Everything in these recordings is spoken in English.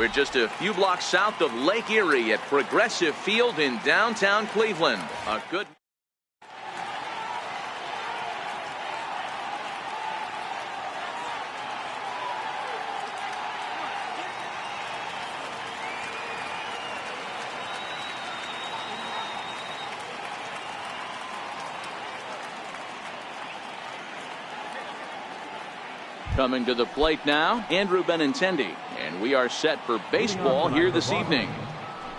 We're just a few blocks south of Lake Erie at Progressive Field in downtown Cleveland. A good... Coming to the plate now, Andrew Benintendi. And we are set for baseball here this evening.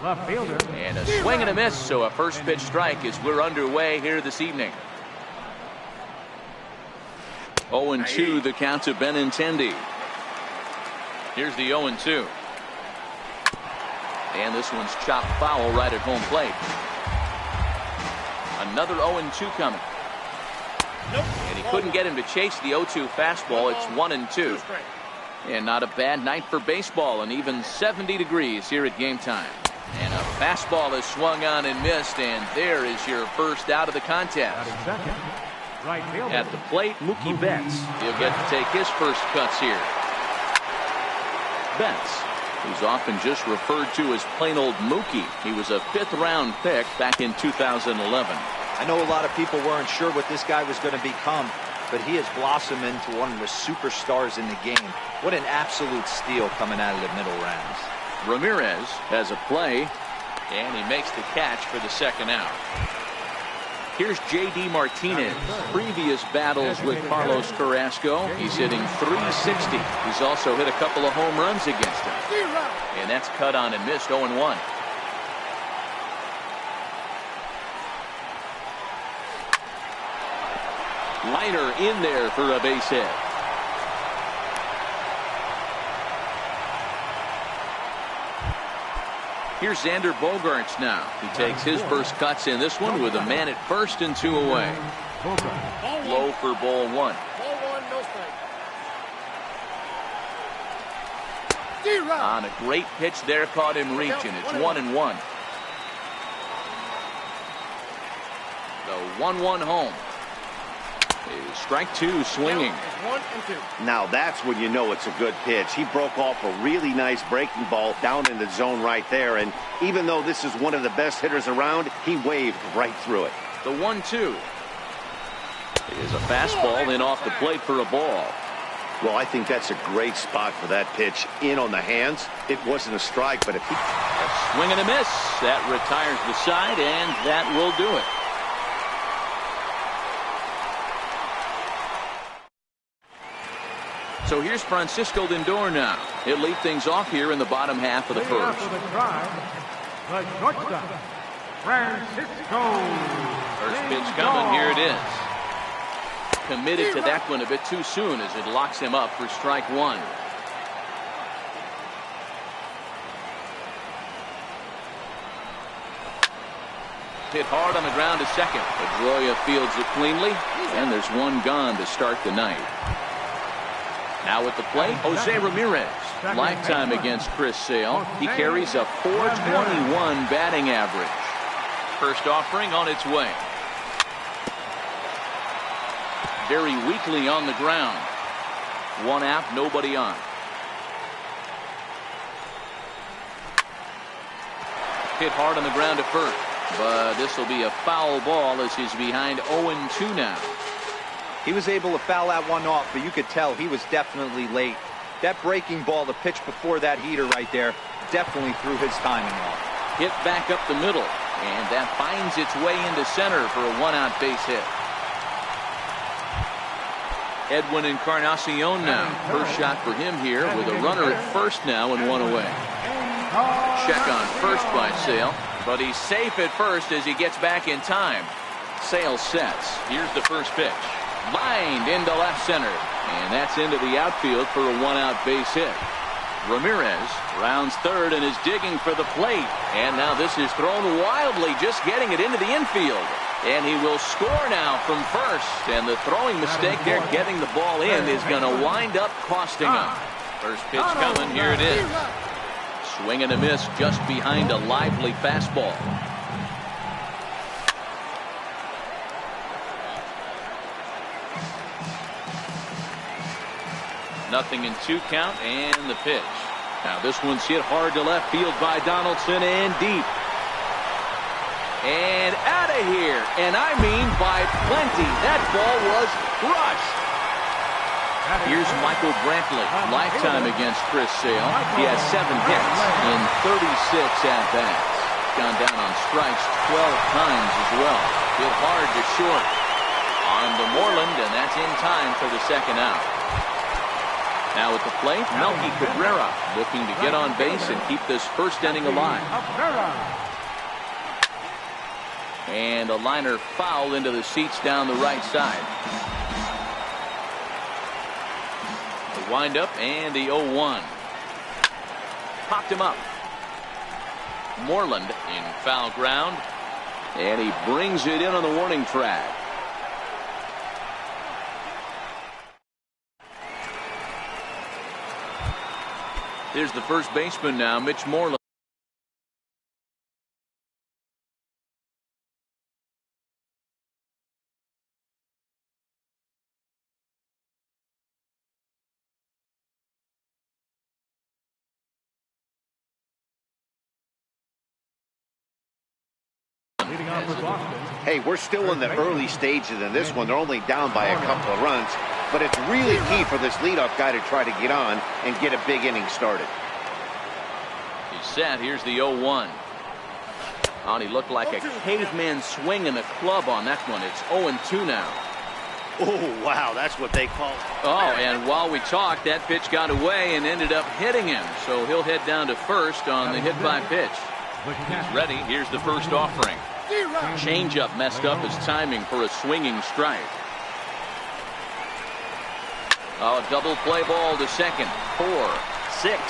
And a swing and a miss, so a first pitch strike as we're underway here this evening. 0-2 the count to Benintendi. Here's the 0-2. And this one's chopped foul right at home plate. Another 0-2 coming. And he couldn't get him to chase the 0-2 fastball. It's 1-2. And not a bad night for baseball, and even 70 degrees here at game time. And a fastball is swung on and missed, and there is your first out of the contest. At the plate, Mookie Betts. He'll get to take his first cuts here. Betts, who's often just referred to as plain old Mookie. He was a 5th-round pick back in 2011. I know a lot of people weren't sure what this guy was going to become, but he has blossomed into one of the superstars in the game. What an absolute steal coming out of the middle rounds. Ramirez has a play, and he makes the catch for the second out. Here's J.D. Martinez. Previous battles with Carlos Carrasco, he's hitting .360. He's also hit a couple of home runs against him. And that's cut on and missed, 0-1. Liner in there for a base hit. Here's Xander Bogaerts now. He takes his first cuts in this one with a man at first and 2 away. Low for ball 1. Ball 1, no strike. On a great pitch there, caught him reaching. It's 1-1. The 1-1 home. Strike 2 swinging. Now that's when you know it's a good pitch. He broke off a really nice breaking ball down in the zone right there, and even though this is one of the best hitters around, he waved right through it. The 1-2 is a fastball in off the plate for a ball. Well, I think that's a great spot for that pitch. In on the hands. It wasn't a strike, but if he... A swing and a miss. That retires the side, and that will do it. So here's Francisco Lindor now. He'll lead things off here in the bottom half of the first. First pitch coming. Here it is. Committed to that one a bit too soon as it locks him up for strike 1. Hit hard on the ground to second. Pedroia fields it cleanly, and there's one gone to start the night. Now at the plate, Jose Ramirez. Lifetime against Chris Sale. He carries a .421 batting average. First offering on its way. Very weakly on the ground. 1 out, nobody on. Hit hard on the ground to first. But this will be a foul ball as he's behind 0-2 now. He was able to foul that one off, but you could tell he was definitely late. That breaking ball, the pitch before that heater right there, definitely threw his timing off. Hit back up the middle, and that finds its way into center for a 1-out base hit. Edwin Encarnacion now. First shot for him here with a runner at first now and 1 away. Check on first by Sale, but he's safe at first as he gets back in time. Sale sets. Here's the first pitch. Lined into left center, and that's into the outfield for a 1-out base hit. Ramirez rounds third and is digging for the plate, and now this is thrown wildly, just getting it into the infield, and he will score now from first, and the throwing mistake there getting the ball in is going to wind up costing him. First pitch coming. Here it is. Swing and a miss just behind a lively fastball. Nothing in 2 count, and the pitch. Now this one's hit hard to left field by Donaldson and deep. And out of here. And I mean by plenty. That ball was crushed. Here's Michael Brantley. Lifetime against Chris Sale. He has 7 hits in 36 at-bats. Gone down on strikes 12 times as well. Hit hard to short. On to Moreland, and that's in time for the second out. Now at the plate, Melky Cabrera looking to get on base and keep this first inning alive. And a liner foul into the seats down the right side. The windup and the 0-1. Popped him up. Moreland in foul ground. And he brings it in on the warning track. Here's the first baseman now, Mitch Moreland. Hey, we're still in the early stages in this one. They're only down by a couple of runs, but it's really key for this leadoff guy to try to get on and get a big inning started. He's set. Here's the 0-1. Oh, he looked like a caveman swinging a club on that one. It's 0-2 now. Oh, wow, that's what they call it. Oh, and while we talked, that pitch got away and ended up hitting him. So he'll head down to first on the hit by pitch. He's ready. Here's the first offering. Changeup messed up his timing for a swinging strike. Oh, double play ball to second. 4, 6,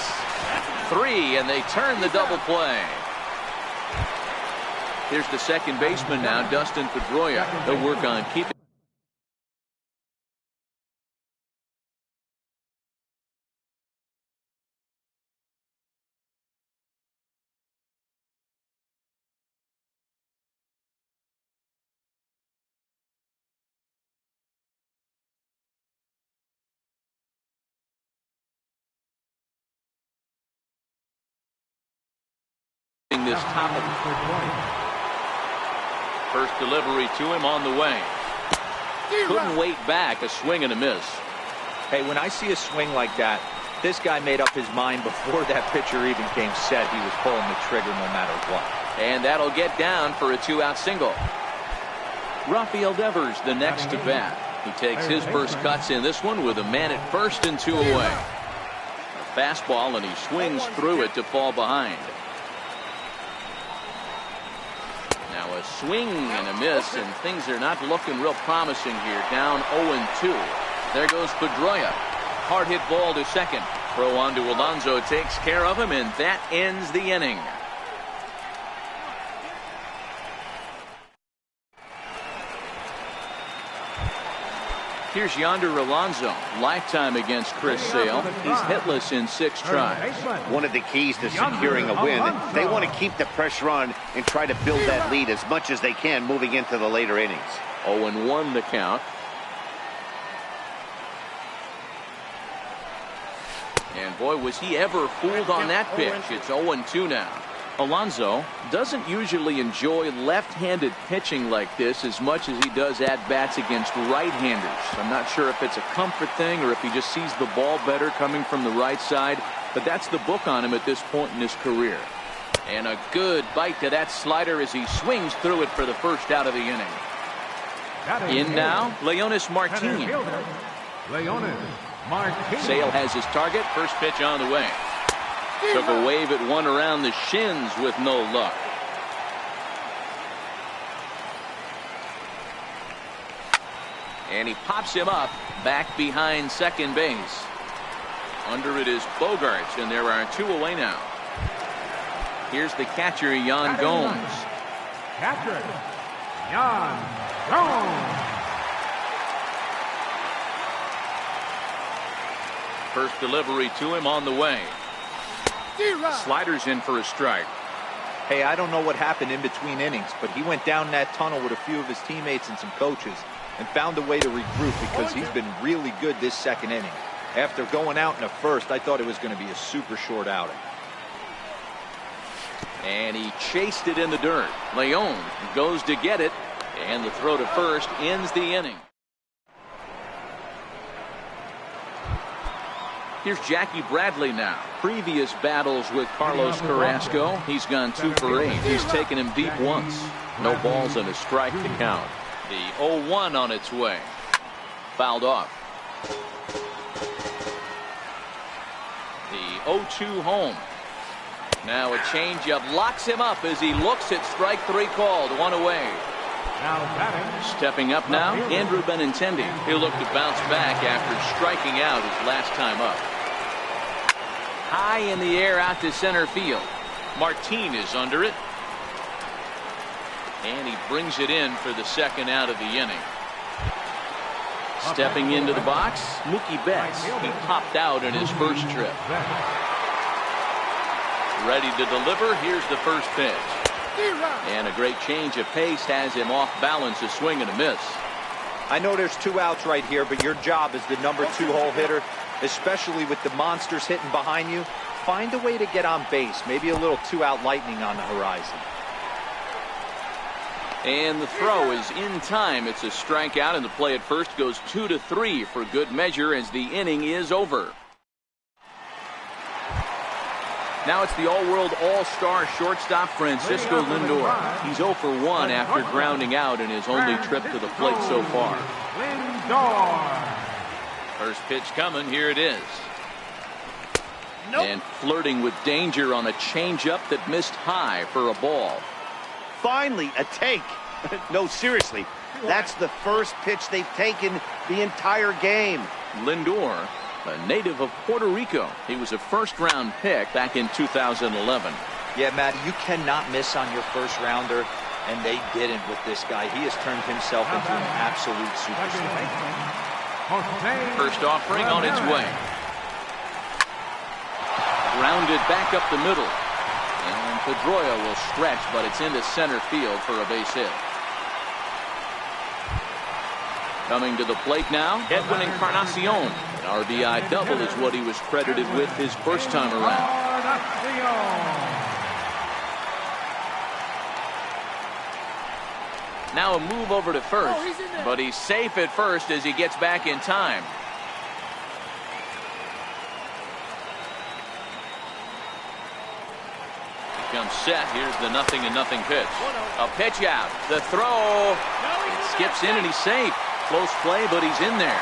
3, and they turn the double play. Here's the second baseman now, Dustin Pedroia. He'll work on keeping this top of the first delivery to him on the way. Couldn't wait back. A swing and a miss. Hey, when I see a swing like that, this guy made up his mind before that pitcher even came set. He was pulling the trigger no matter what. And that'll get down for a 2-out single. Rafael Devers the next to bat. He takes his first cuts in this one with a man at first and 2 away. A fastball, and he swings through it to fall behind. Now a swing and a miss, and things are not looking real promising here. Down 0-2. There goes Pedroia. Hard hit ball to second. Throw on to Alonso takes care of him, and that ends the inning. Here's Yonder Alonso. Lifetime against Chris Sale. He's hitless in 6 tries. One of the keys to securing a win, they want to keep the pressure on and try to build that lead as much as they can moving into the later innings. 0-1 the count. And boy, was he ever fooled on that pitch. It's 0-2 now. Alonso doesn't usually enjoy left-handed pitching like this as much as he does at-bats against right-handers. I'm not sure if it's a comfort thing or if he just sees the ball better coming from the right side, but that's the book on him at this point in his career. And a good bite to that slider as he swings through it for the first out of the inning. In now, Leonis Martin. Sale has his target. First pitch on the way. Took a wave at one around the shins with no luck. And he pops him up back behind second base. Under it is Bogarts, and there are 2 away now. Here's the catcher, Yan Gomes. Catcher, Yan Gomes. First delivery to him on the way. Sliders in for a strike. Hey, I don't know what happened in between innings, but he went down that tunnel with a few of his teammates and some coaches and found a way to regroup because he's been really good this second inning. After going out in the first, I thought it was going to be a super short outing. And he chased it in the dirt. Leon goes to get it, and the throw to first ends the inning. Here's Jackie Bradley now. Previous battles with Carlos Carrasco, he's gone 2 for 8. He's taken him deep once. No balls and a strike to count. The 0-1 on its way. Fouled off. The 0-2 home. Now a changeup locks him up as he looks at strike 3 called. 1 away. Stepping up now, Andrew Benintendi. He'll look to bounce back after striking out his last time up. High in the air out to center field. Martin is under it. And he brings it in for the second out of the inning. Stepping into the box, Mookie Betts. He popped out in his first trip. Ready to deliver. Here's the first pitch. And a great change of pace has him off balance, a swing and a miss. I know there's 2 outs right here, but your job as the number 2 hole hitter, especially with the monsters hitting behind you, find a way to get on base. Maybe a little 2-out lightning on the horizon. And the throw is in time. It's a strikeout, and the play at first goes 2-3 for good measure as the inning is over. Now it's the all-world all-star shortstop Francisco Lindor. He's 0 for 1 after grounding out in his only trip to the plate so far. First pitch coming. Here it is. And flirting with danger on a changeup that missed high for a ball. Finally, a take. No, seriously. That's the first pitch they've taken the entire game. Lindor, a native of Puerto Rico. He was a first-round pick back in 2011. Yeah, Matt, you cannot miss on your first rounder, and they didn't with this guy. He has turned himself into an absolute superstar. First offering on its way. Grounded back up the middle. And Pedroia will stretch, but it's into center field for a base hit. Coming to the plate now, Edwin Encarnacion. An RBI double is what he was credited with his first time around. Now a move over to first, but he's safe at first as he gets back in time. Comes set. Here's the 0-0 pitch. A pitch out. The throw. It skips in and he's safe. Close play, but he's in there.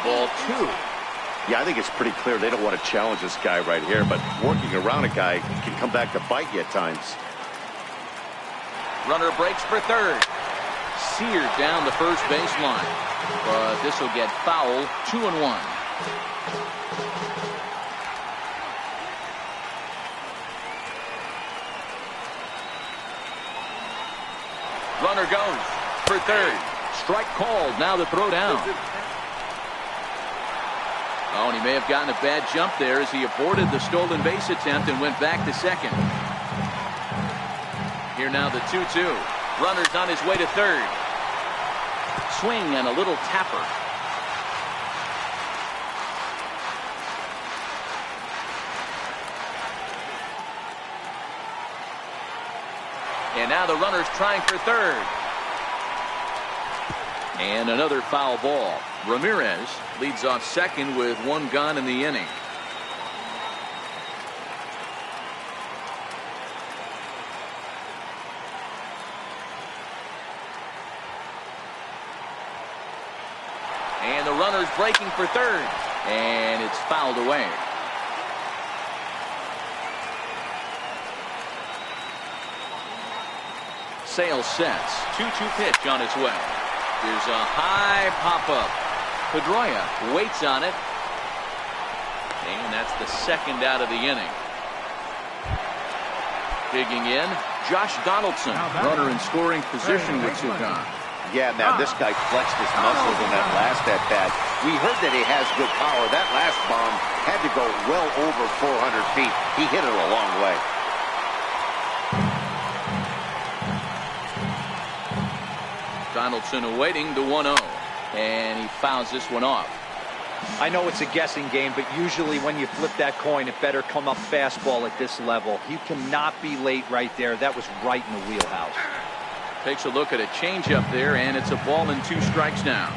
Ball 2. Yeah, I think it's pretty clear they don't want to challenge this guy right here, but working around a guy can come back to bite you at times. Runner breaks for third. Seared down the first baseline. But this will get foul. 2-1. Runner goes for third. Strike called. Now the throw down. Oh, and he may have gotten a bad jump there as he aborted the stolen base attempt and went back to second. Here now the 2-2. Runner's on his way to third. Swing and a little tapper. And now the runner's trying for third. And another foul ball. Ramirez leads off second with 1 gone in the inning. And the runner's breaking for third. And it's fouled away. Sale sets. 2-2 pitch on its way. Here's a high pop-up. Pedroia waits on it. And that's the second out of the inning. Digging in, Josh Donaldson. Runner in scoring position with 2 gone. Yeah, man, this guy flexed his muscles in that last at-bat. We heard that he has good power. That last bomb had to go well over 400 feet. He hit it a long way. Donaldson awaiting the 1-0. And he fouls this one off. I know it's a guessing game, but usually when you flip that coin, it better come up fastball at this level. You cannot be late right there. That was right in the wheelhouse. Takes a look at a changeup there, and it's a ball and 2 strikes now.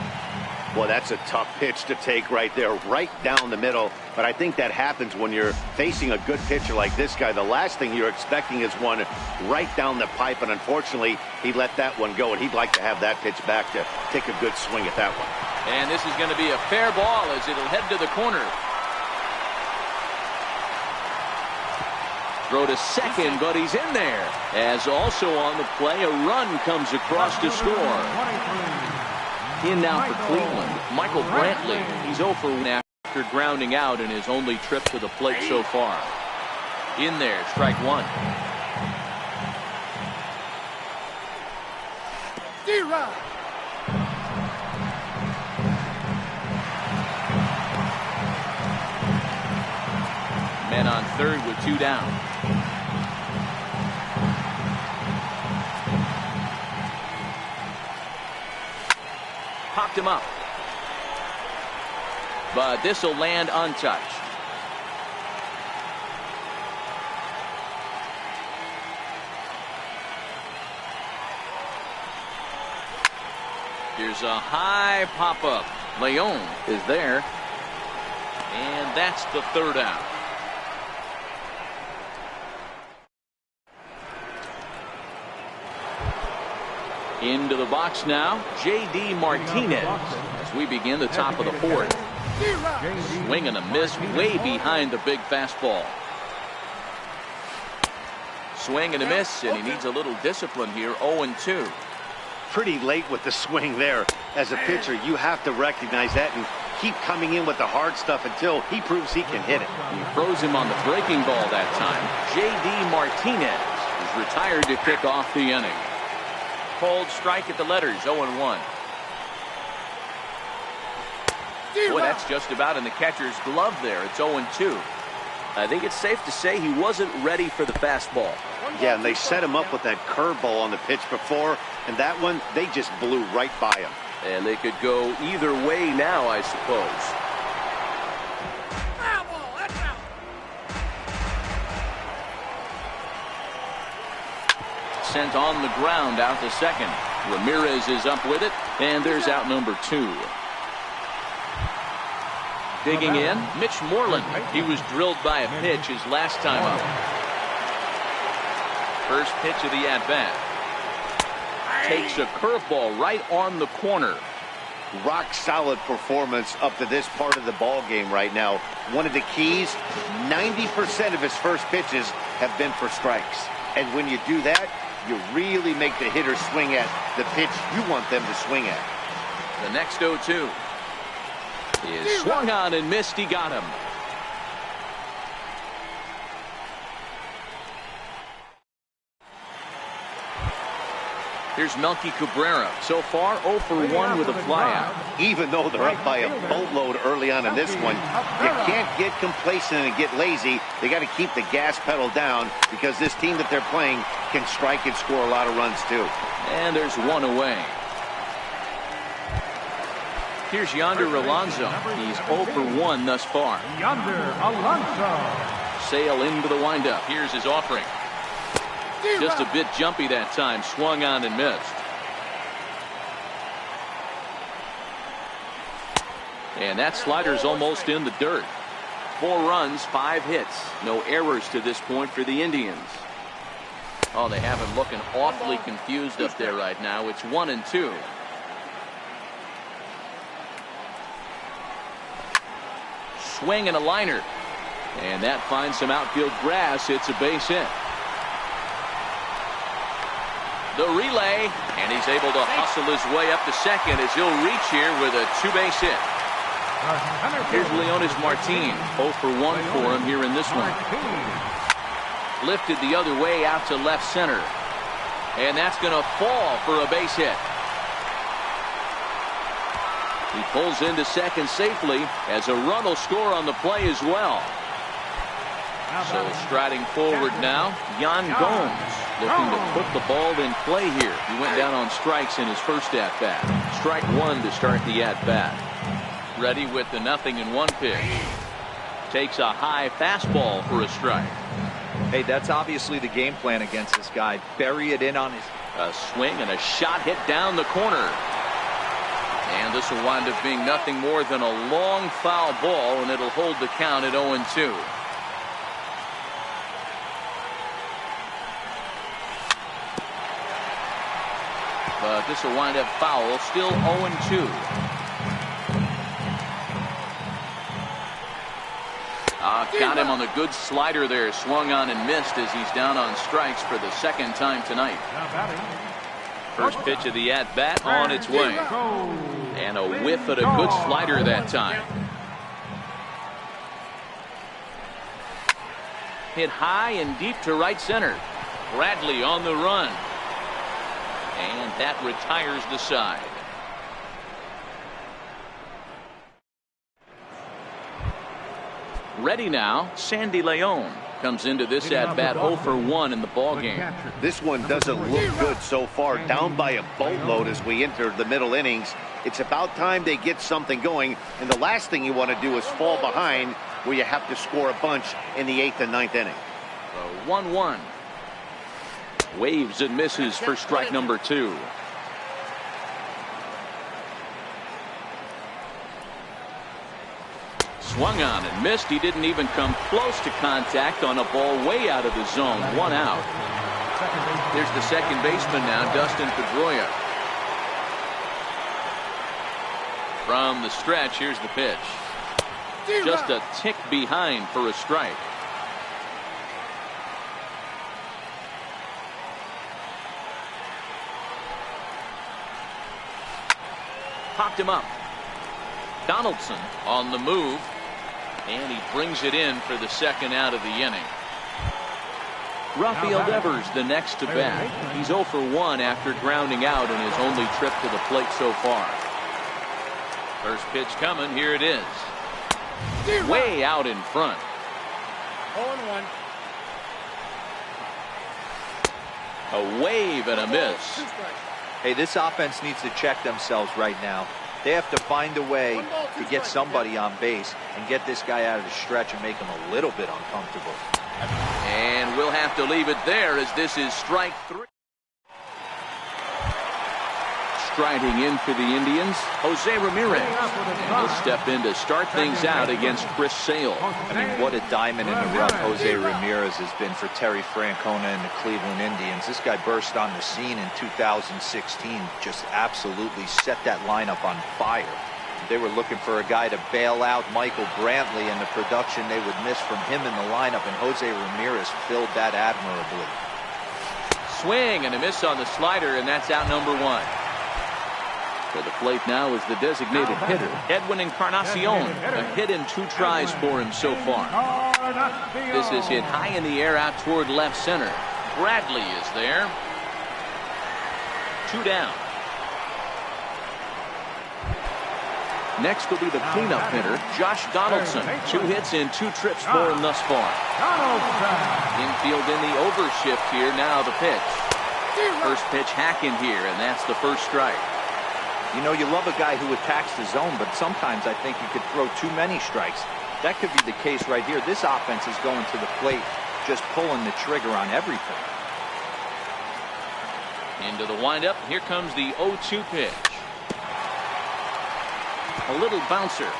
Well, that's a tough pitch to take right there, right down the middle. But I think that happens when you're facing a good pitcher like this guy. The last thing you're expecting is one right down the pipe, and unfortunately, he let that one go, and he'd like to have that pitch back to take a good swing at that one. And this is going to be a fair ball as it'll head to the corner. Throw to second, but he's in there. As also on the play, a run comes across to score. In now for Cleveland, Michael Brantley. He's 0 for 1 after grounding out in his only trip to the plate so far. In there, strike 1. D-Rod. Men on third with 2 down. Popped him up. But this will land untouched. Here's a high pop-up. Leon is there. And that's the 3rd out. Into the box now, J.D. Martinez as we begin the top of the 4th. Swing and a miss way behind the big fastball. Swing and a miss, and he needs a little discipline here. 0-2. Pretty late with the swing there. As a pitcher, you have to recognize that and keep coming in with the hard stuff until he proves he can hit it. He froze him on the breaking ball that time. J.D. Martinez is retired to kick off the inning. Cold strike at the letters, 0-1. Boy, that's just about in the catcher's glove there. It's 0-2. I think it's safe to say he wasn't ready for the fastball. Yeah, and they set him up with that curveball on the pitch before, and that one, they just blew right by him. And they could go either way now, I suppose. Sent on the ground out to second. Ramirez is up with it, and there's out number 2. Digging in, Mitch Moreland. He was drilled by a pitch his last time up. First pitch of the at-bat. Takes a curveball right on the corner. Rock solid performance up to this part of the ball game right now. One of the keys, 90% of his first pitches have been for strikes. And when you do that, you really make the hitter swing at the pitch you want them to swing at. The next 0-2 is swung on and missed. He got him. Here's Melky Cabrera. So far, 0 for 1 with a flyout. Even though they're up by a boatload early on in this one, you can't get complacent and get lazy. They got to keep the gas pedal down because this team that they're playing can strike and score a lot of runs too. And there's 1 away. Here's Yonder Alonso. He's 0 for 1 thus far. Yonder Alonso. Sale into the windup. Here's his offering. Just a bit jumpy that time. Swung on and missed. And that slider's almost in the dirt. 4 runs, 5 hits. No errors to this point for the Indians. Oh, they have him looking awfully confused up there right now. It's 1-2. Swing and a liner. And that finds some outfield grass. It's a base hit. The relay, and he's able to hustle his way up to second as he'll reach here with a 2-base hit. Here's Leonis Martin. 0 for 1 for him here in this one. Lifted the other way out to left center. And that's going to fall for a base hit. He pulls into second safely as a run will score on the play as well. So striding forward now, Yan Gomes looking to put the ball in play here. He went down on strikes in his first at-bat. Strike one to start the at-bat. Ready with the 0-1 pitch. Takes a high fastball for a strike. Hey, that's obviously the game plan against this guy. Bury it in on his... A swing and a shot hit down the corner. And this will wind up being nothing more than a long foul ball, and it'll hold the count at 0-2. But this will wind up foul, still 0-2. Got him on the good slider there, swung on and missed as he's down on strikes for the second time tonight. First pitch of the at-bat on its way. And a whiff at a good slider that time. Hit high and deep to right center. Bradley on the run. And that retires the side. Ready now, Sandy Leon comes into this at-bat 0-for-1 in the ballgame. This one doesn't look good so far, down by a boatload as we enter the middle innings. It's about time they get something going, and the last thing you want to do is fall behind where you have to score a bunch in the 8th and 9th inning. 1-1. Waves and misses for strike number 2. Swung on and missed. He didn't even come close to contact on a ball way out of the zone. 1 out. There's the second baseman now, Dustin Pedroia. From the stretch, here's the pitch. Just a tick behind for a strike. Popped him up. Donaldson on the move. And he brings it in for the second out of the inning. Rafael Devers the next to bat. He's 0-for-1 after grounding out in his only trip to the plate so far. First pitch coming. Here it is. Way out in front. 0-1. A wave and a miss. Hey, this offense needs to check themselves right now. They have to find a way to get somebody on base and get this guy out of the stretch and make him a little bit uncomfortable. And we'll have to leave it there as this is strike 3. Striding in for the Indians, Jose Ramirez. And he'll step in to start things out against Chris Sale. I mean, what a diamond in the rough Jose Ramirez has been for Terry Francona and the Cleveland Indians. This guy burst on the scene in 2016, just absolutely set that lineup on fire. They were looking for a guy to bail out Michael Brantley, and the production they would miss from him in the lineup, and Jose Ramirez filled that admirably. Swing and a miss on the slider, and that's out number 1. For the plate now is the designated hitter, Edwin Encarnacion. A hit in 2 tries for him so far. This is hit high in the air out toward left center. Bradley is there. 2 down. Next will be the cleanup hitter, Josh Donaldson. 2 hits in 2 trips for him thus far. Infield in the overshift here. Now the pitch. First pitch hacking here, and that's the first strike. You know, you love a guy who attacks the zone, but sometimes I think you could throw too many strikes. That could be the case right here. This offense is going to the plate, just pulling the trigger on everything. Into the windup. Here comes the 0-2 pitch. A little bouncer.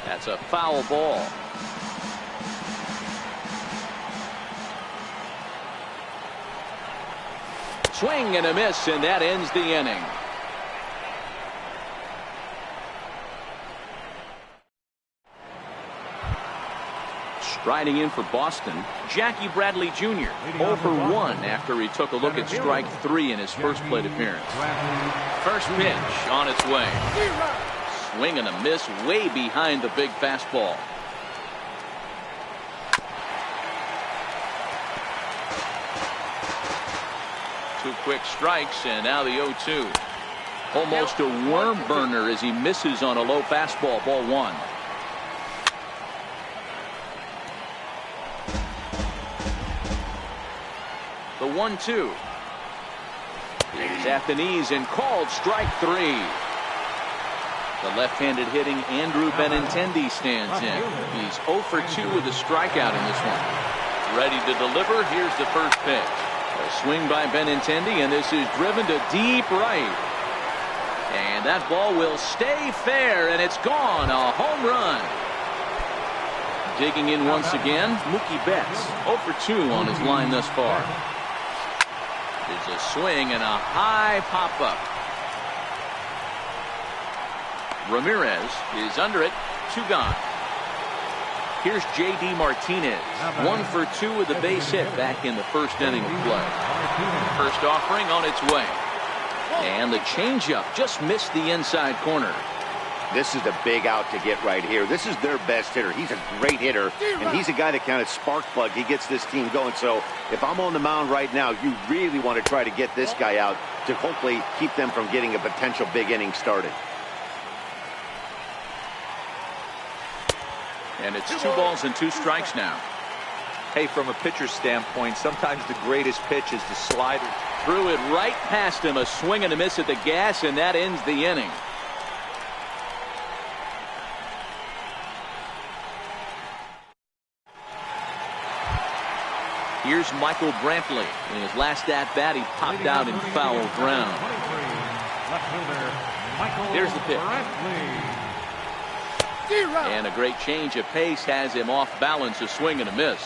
That's a foul ball. Swing and a miss, and that ends the inning. Striding in for Boston, Jackie Bradley Jr. 0-for-1 after he took a look at strike 3 in his first plate appearance. First pitch on its way. Swing and a miss way behind the big fastball. quick strikes, and now the 0-2. Almost a worm burner as he misses on a low fastball. Ball 1. The 1-2 is at the knees and called strike 3. The left-handed hitting Andrew Benintendi stands in. He's 0 for 2 with a strikeout in this one. Ready to deliver. Here's the first pitch. A swing by Benintendi, and this is driven to deep right. And that ball will stay fair, and it's gone. A home run. Digging in once again, Mookie Betts. 0 for 2 on his line thus far. There's a swing and a high pop-up. Ramirez is under it. 2 gone. Here's J.D. Martinez. 1 for 2 with a base hit back in the first inning of play. First offering on its way. And the changeup just missed the inside corner. This is a big out to get right here. This is their best hitter. He's a great hitter, and he's a guy that kind of spark plug. He gets this team going. So if I'm on the mound right now, you really want to try to get this guy out to hopefully keep them from getting a potential big inning started. And it's 2 balls and 2 strikes now. Hey, from a pitcher's standpoint, sometimes the greatest pitch is the slider. Threw it right past him. A swing and a miss at the gas, and that ends the inning. Here's Michael Brantley. In his last at-bat, he popped out in foul ground. Here's the pitch. And a great change of pace has him off balance. A swing and a miss.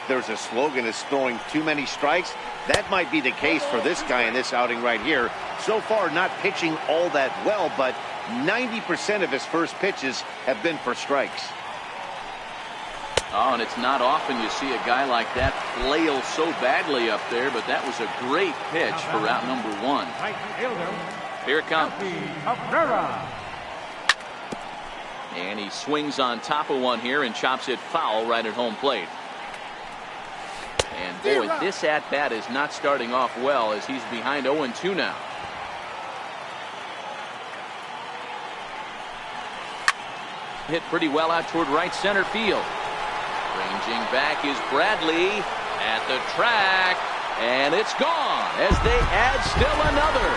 There's a slogan is throwing too many strikes. That might be the case for this guy in this outing right here. So far, not pitching all that well, but 90% of his first pitches have been for strikes. Oh, and it's not often you see a guy like that flail so badly up there, but that was a great pitch for route number 1. Here it comes. And he swings on top of one here and chops it foul right at home plate. And boy, this at-bat is not starting off well as he's behind 0-2 now. Hit pretty well out toward right center field. Ranging back is Bradley at the track, and it's gone as they add still another.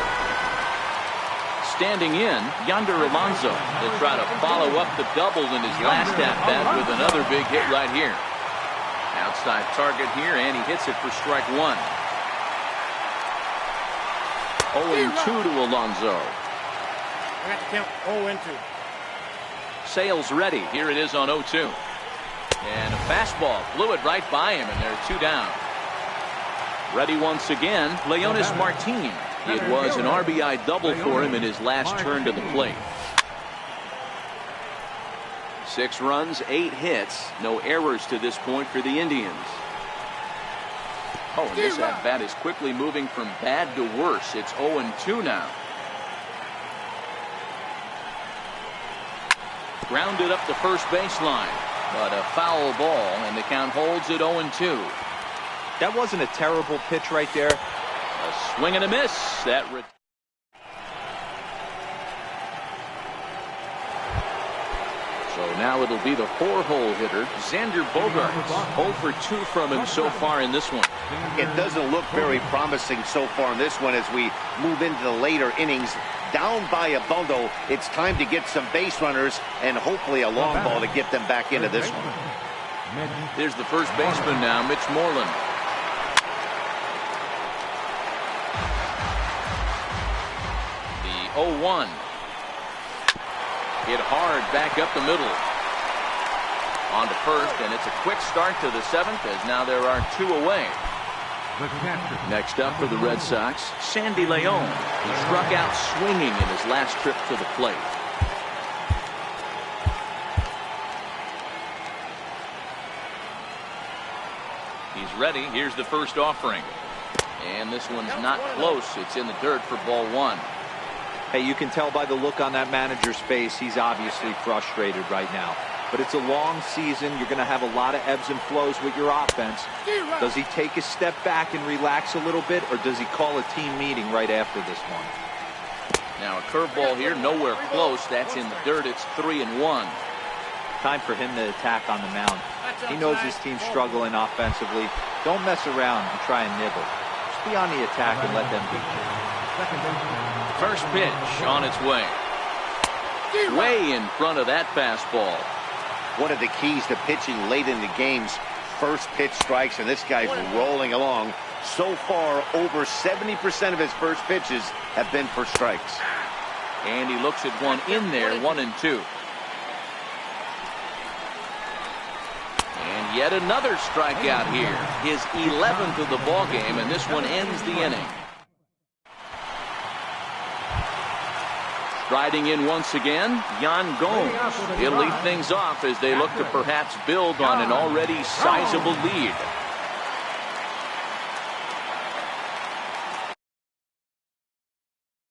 Standing in, Yonder Alonso will try to follow up the double in his last at-bat with another big hit right here. Outside target here, and he hits it for strike 1. 0-2 to Alonso. I got to count 0-2. Sales ready. Here it is on 0-2. And a fastball flew it right by him, and there are 2 down. Ready once again, Leonis Martin. It was an RBI double for him in his last turn to the plate. 6 runs, 8 hits, no errors to this point for the Indians. Oh, and this at-bat is quickly moving from bad to worse. It's 0-2 now. Grounded up the first baseline, but a foul ball, and the count holds at 0-2. That wasn't a terrible pitch right there. A swing and a miss. So now it'll be the 4-hole hitter, Xander Bogaerts. 0 for 2 from him so far in this one. It doesn't look very promising so far in this one as we move into the later innings. Down by a bundle, it's time to get some base runners and hopefully a long ball to get them back into this one. There's the first baseman now, Mitch Moreland. The 0-1. Hit hard back up the middle. On to first, and it's a quick start to the 7th as now there are 2 away. Next up for the Red Sox, Sandy León, who struck out swinging in his last trip to the plate. He's ready. Here's the first offering. And this one's not close. It's in the dirt for ball 1. Hey, you can tell by the look on that manager's face, he's obviously frustrated right now. but it's a long season. You're going to have a lot of ebbs and flows with your offense. Does he take a step back and relax a little bit, or does he call a team meeting right after this one? Now a curveball here, nowhere close. That's in the dirt. It's 3-1. Time for him to attack on the mound. He knows his team's struggling offensively. Don't mess around and try and nibble. Just be on the attack and let them beat you. First pitch on its way. Way in front of that fastball. One of the keys to pitching late in the games, first pitch strikes, and this guy's rolling along. So far, over 70% of his first pitches have been for strikes. And he looks at one in there, 1-2. And yet another strikeout here. His 11th of the ball game, and this one ends the inning. Striding in once again, Yan Gomes. He'll lead things off as they look to perhaps build on an already sizable lead.